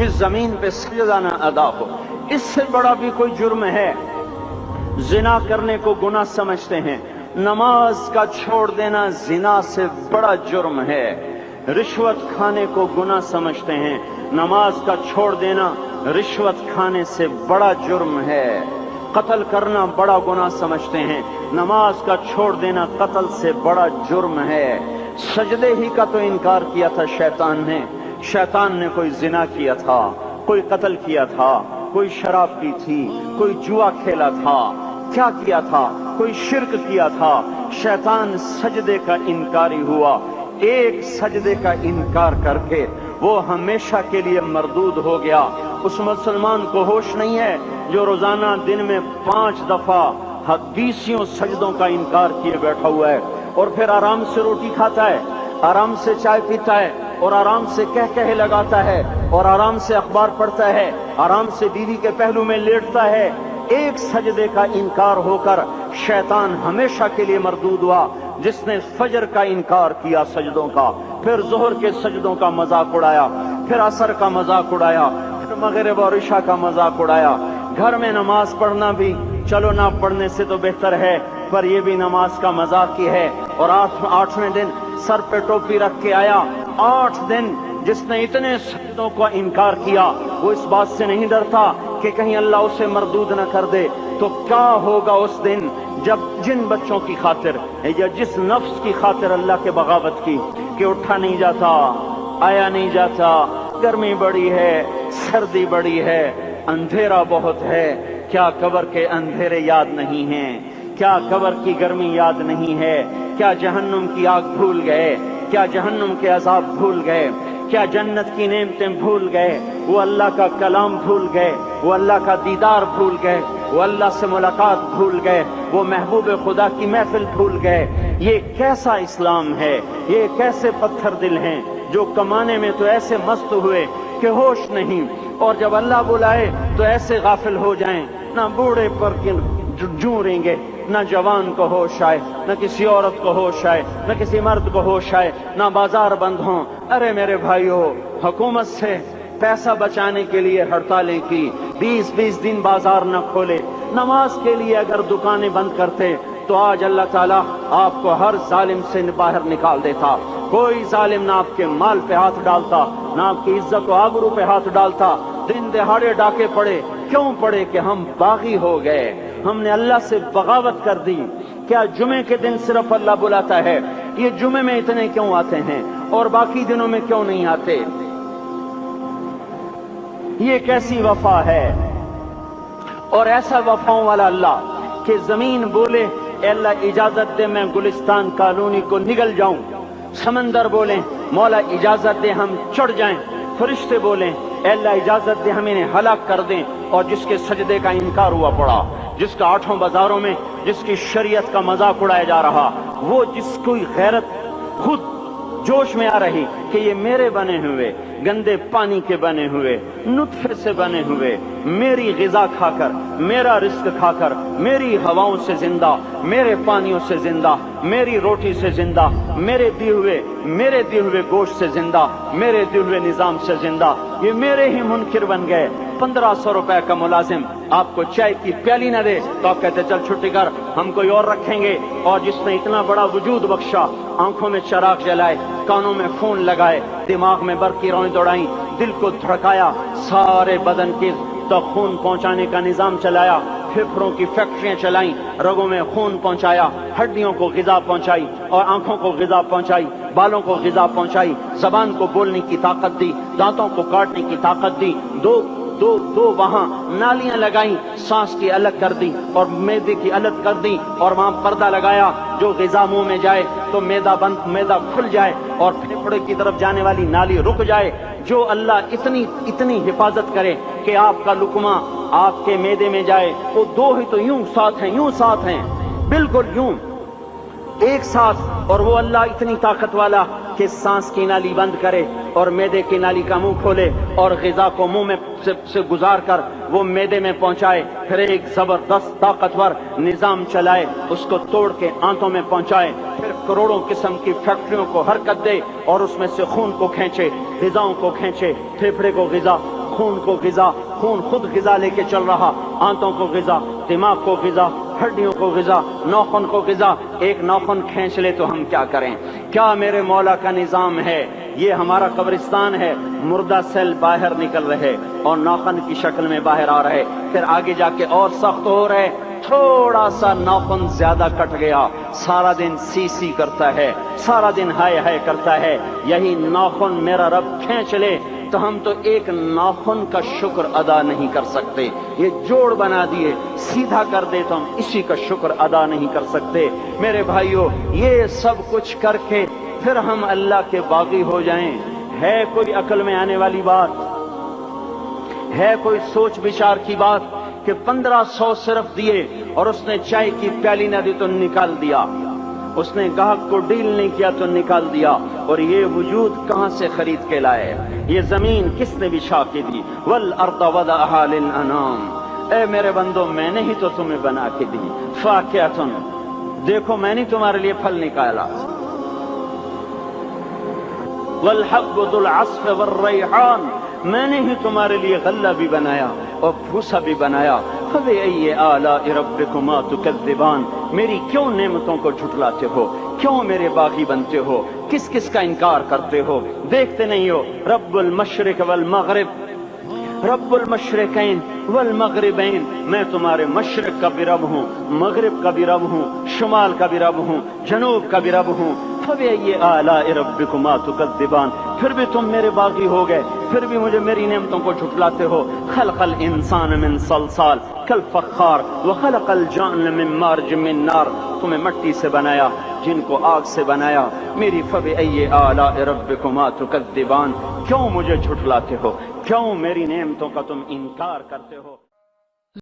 کہ زمین پہ سجدہ نہ ادا ہو۔ اس سے بڑا بھی کوئی جرم ہے؟ زنا کرنے کو گناہ سمجھتے ہیں، نماز کا چھوڑ دینا زنا سے بڑا جرم ہے۔ رشوت کھانے کو گناہ سمجھتے ہیں، نماز کا چھوڑ دینا رشوت کھانے سے بڑا جرم ہے۔ قتل کرنا بڑا گناہ سمجھتے ہیں، نماز کا چھوڑ دینا قتل سے بڑا جرم ہے۔ سجدے ہی کا تو انکار کیا تھا شیطان نے کوئی زنا کیا تھا، کوئی قتل کیا تھا، کوئی شراب پی تھی، کوئی جوا کھیلا تھا، کیا کیا تھا؟ کوئی شرک کیا تھا۔ شیطان سجدے کا انکاری ہوا، ایک سجدے کا انکار کر کے وہ ہمیشہ کے لیے مردود ہو گیا۔ اس مسلمان کو ہوش نہیں ہے جو روزانہ دن میں 5 دفعہ 20 سجدوں کا انکار کیے بیٹھا ہوا ہے، اور پھر آرام سے روٹی کھاتا ہے، آرام سے چائے پیتا ہے، اور آرام سے کہے لگاتا ہے، اور آرام سے اخبار پڑھتا ہے، آرام سے بیوی کے پہلو میں لیٹتا ہے۔ ایک سجدے کا انکار ہو کر شیطان ہمیشہ کے لیے مردود ہوا۔ جس نے فجر کا انکار کیا سجدوں کا، پھر ظہر کے سجدوں کا مذاق اڑایا، پھر عصر کا مذاق اڑایا، پھر مغرب اور عشاء کا مذاق اڑایا۔ گھر میں نماز پڑھنا بھی چلو نہ پڑھنے سے تو بہتر ہے، پر یہ بھی نماز کا مذاق ہی ہے۔ اور 8ویں دن سر پہ ٹوپی رکھ کے آیا۔ 8 دن جس نے اتنے سجدوں کا انکار کیا، وہ اس بات سے نہیں ڈرتا کہ کہیں اللہ اسے مردود نہ کر دے۔ تو کیا ہوگا اس دن جب جن بچوں کی خاطر یا جس نفس کی خاطر اللہ کے بغاوت کی کہ اٹھا نہیں جاتا، آیا نہیں جاتا، گرمی بڑی ہے، سردی بڑی ہے، اندھیرا بہت ہے، کیا قبر کے اندھیرے یاد نہیں ہیں؟ کیا قبر کی گرمی یاد نہیں ہے؟ کیا جہنم کی آگ بھول گئے؟ کیا جہنم کے عذاب بھول گئے؟ کیا جنت کی نعمتیں بھول گئے؟ وہ اللہ کا کلام بھول گئے، وہ اللہ کا دیدار بھول گئے، وہ اللہ سے ملاقات بھول گئے، وہ محبوب خدا کی محفل بھول گئے۔ یہ کیسا اسلام ہے؟ یہ کیسے پتھر دل ہیں جو کمانے میں تو ایسے مست ہوئے کہ ہوش نہیں، اور جب اللہ بلائے تو ایسے غافل ہو جائیں، نہ بوڑھے پر جوریں گے، نہ جوان کو ہوش آئے، نہ کسی عورت کو ہوش آئے، نہ کسی مرد کو ہوش آئے، نہ بازار بند ہوں۔ ارے میرے بھائیو، حکومت سے پیسہ بچانے کے لیے ہڑتالیں کی، 20 دن بازار نہ کھولے، نماز کے لیے اگر دکانیں بند کرتے تو آج اللہ تعالیٰ آپ کو ہر ظالم سے باہر نکال دیتا۔ کوئی ظالم نہ آپ کے مال پہ ہاتھ ڈالتا، نہ آپ کی عزت و آبرو پہ ہاتھ ڈالتا۔ دن دہاڑے ڈاکے پڑے، کیوں پڑے؟ کہ ہم باغی ہو گئے، ہم نے اللہ سے بغاوت کر دی۔ کیا جمعے کے دن صرف اللہ بلاتا ہے؟ یہ جمعے میں اتنے کیوں آتے ہیں اور باقی دنوں میں کیوں نہیں آتے؟ یہ کیسی وفا ہے؟ اور ایسا وفاؤں والا اللہ کہ زمین بولے اے اللہ اجازت دے میں گلستان کالونی کو نگل جاؤں، سمندر بولیں مولا اجازت دے ہم چڑھ جائیں، فرشتے بولیں اے اللہ اجازت دے ہم انہیں ہلاک کر دیں۔ اور جس کے سجدے کا انکار ہوا پڑا، جس کا 8 بازاروں میں جس کی شریعت کا مذاق اڑایا جا رہا، وہ جس کوئی غیرت خود جوش میں آ رہی کہ یہ میرے بنے ہوئے گندے پانی کے بنے ہوئے نطفے سے بنے ہوئے میری غذا کھا کر، میرا رزق کھا کر، میری ہواؤں سے زندہ، میرے پانیوں سے زندہ، میری روٹی سے زندہ، میرے دیے ہوئے گوشت سے زندہ، میرے دیے ہوئے نظام سے زندہ، یہ میرے ہی منکر بن گئے۔ 1500 روپے کا ملازم آپ کو چائے کی پیالی نہ دے تو آپ کہتے چل چھٹی کر، ہم کوئی اور رکھیں گے۔ اور جس نے اتنا بڑا وجود بخشا، آنکھوں میں چراغ جلائے، کانوں میں فون لگائے، دماغ میں برقی روئیں دوڑائیں، دل کو دھڑکایا، سارے بدن کے تک خون پہنچانے کا نظام چلایا، پھیپھڑوں کی فیکٹریاں چلائیں، رگوں میں خون پہنچایا، ہڈیوں کو غذا پہنچائی اور آنکھوں کو غذا پہنچائی، بالوں کو غذا پہنچائی، زبان کو بولنے کی طاقت دی، دانتوں کو کاٹنے کی طاقت دی، دو وہاں نالیاں لگائیں، سانس کی الگ کر دی اور معدے کی الگ کر دی، اور وہاں پردہ لگایا، جو غذا منہ میں جائے تو معدہ کھل جائے اور پھیپھڑے کی طرف جانے والی نالی رک جائے۔ جو اللہ اتنی حفاظت کرے کہ آپ کا لقمہ آپ کے معدے میں جائے، وہ 2 ہی تو یوں ساتھ ہیں بالکل یوں ایک ساتھ، اور وہ اللہ اتنی طاقت والا کہ سانس کی نالی بند کرے اور معدے کی نالی کا منہ کھولے اور غذا کو منہ میں سے گزار کر وہ معدے میں پہنچائے، پھر ایک زبردست طاقتور نظام چلائے، اس کو توڑ کے آنتوں میں پہنچائے، پھر کروڑوں قسم کی فیکٹریوں کو حرکت دے اور اس میں سے خون کو کھینچے، غذاؤں کو کھینچے، پھیپھڑے کو غذا، خون کو غذا، خون خود غذا لے کے چل رہا، آنتوں کو غذا، دماغ کو غذا، ہڈیوں کو غذا، ناخن کو غذا۔ ایک ناخن کھینچ لے تو ہم کیا کریں؟ کیا میرے مولا کا نظام ہے؟ یہ ہمارا قبرستان ہے، مردہ سیل باہر نکل رہے اور ناخن کی شکل میں باہر آ رہے، پھر آگے جا کے اور سخت ہو رہے، تھوڑا سا ناخن زیادہ کٹ گیا، سارا دن سی سی کرتا ہے، سارا دن ہائے ہائے کرتا ہے۔ یہی ناخن میرا رب کھینچ لے تو ہم تو ایک ناخن کا شکر ادا نہیں کر سکتے۔ یہ جوڑ بنا دیے، سیدھا کر دے تو ہم اسی کا شکر ادا نہیں کر سکتے۔ میرے بھائیو، یہ سب کچھ کر کے پھر ہم اللہ کے باغی ہو جائیں، ہے کوئی عقل میں آنے والی بات؟ ہے کوئی سوچ بچار کی بات کہ 1500 صرف دیے اور اس نے چائے کی پیالی نہ دی تو نکال دیا، اس نے گاہک کو ڈیل نہیں کیا تو نکال دیا، اور یہ وجود کہاں سے خرید کے لائے؟ یہ زمین کس نے بچھا کے دی؟ والارض وضعها للانام۔ اے میرے بندو، میں نے ہی تو تمہیں بنا کے دی۔ فاکہۃ، دیکھو میں نے تمہارے لیے پھل نکالا۔ والحب ذو العصف والریحان، میں نے ہی تمہارے لیے غلہ بھی بنایا اور بھوسا بھی بنایا۔ فبأي آلاء ربكما تكذبان، میری کیوں نعمتوں کو جھٹلاتے ہو؟ کیوں میرے باغی بنتے ہو؟ کس کس کا انکار کرتے ہو؟ دیکھتے نہیں ہو رب المشرق والمغرب، رب المشرقین والمغربین، میں تمہارے مشرق کا بھی رب ہوں، مغرب کا بھی رب ہوں، شمال کا بھی رب ہوں، جنوب کا بھی رب ہوں۔ فبأي آلاء ربكما تكذبان، پھر بھی تم میرے باغی ہو گئے، پھر بھی مجھے میری نعمتوں کو جھٹلاتے ہو۔ خلق الانسان من صلصال کالفخار وخلق الجان من مارج من نار، تمہیں مٹی سے بنایا، جن کو آگ سے بنایا۔ میری فبأي آلاء ربكما تكذبان، کیوں مجھے جھٹلاتے ہو؟ کیوں میری نعمتوں کا تم انکار کرتے ہو؟